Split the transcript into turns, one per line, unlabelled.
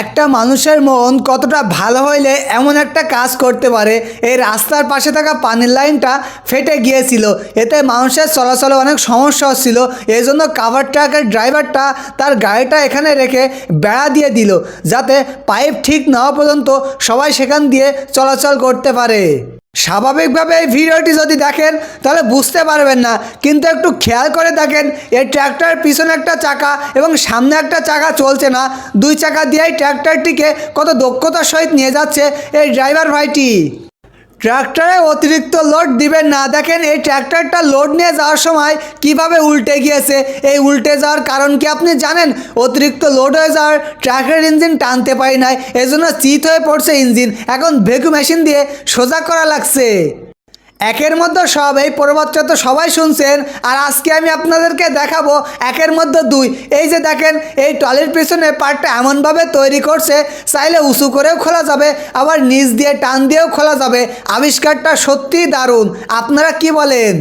একটা মানুষের মন কতটা ভালো হইলে এমন একটা কাজ করতে পারে। এই রাস্তার পাশে থাকা পানির লাইনটা ফেটে গিয়েছিল, এতে মানুষের চলাচলে অনেক সমস্যা হচ্ছিল। এই জন্য কাভার ট্রাকের ড্রাইভারটা তার গাড়িটা এখানে রেখে বেড়া দিয়ে দিল, যাতে পাইপ ঠিক না হওয়া পর্যন্ত সবাই সেখান দিয়ে চলাচল করতে পারে। স্বাভাবিকভাবে এই ভিডিওটি যদি দেখেন তাহলে বুঝতে পারবেন না, কিন্তু একটু খেয়াল করে দেখেন এই ট্র্যাক্টরের পিছনে একটা চাকা এবং সামনে একটা চাকা চলছে না। দুই চাকা দিয়েই ট্র্যাক্টরটিকে কত দক্ষতার সহিত নিয়ে যাচ্ছে এই ড্রাইভার ভাইটি। ট্র্যাক্টরে অতিরিক্ত লোড দিবেন না। দেখেন এই ট্র্যাক্টরটা লোড নিয়ে যাওয়ার সময় কিভাবে উল্টে গিয়েছে। এই উল্টে যাওয়ার কারণ কি আপনি জানেন? অতিরিক্ত লোড হয়ে যাওয়ার ট্র্যাক্টরের ইঞ্জিন টানতে পারি নাই, এজন্য চিত হয়ে পড়ছে ইঞ্জিন। এখন ভেকু মেশিন দিয়ে সোজা করা লাগছে। একের মধ্যে সব, এই পর্বতটা তো সবাই শুনছেন, আর আজকে আমি আপনাদেরকে দেখাবো একের মধ্যে দুই। এই যে দেখেন, এই ট্রলির পিছনে পার্টটা এমনভাবে তৈরি করছে, চাইলে উঁচু করেও খোলা যাবে, আবার নিচ দিয়ে টান দিয়েও খোলা যাবে। আবিষ্কারটা সত্যিই দারুণ। আপনারা কি বলেন?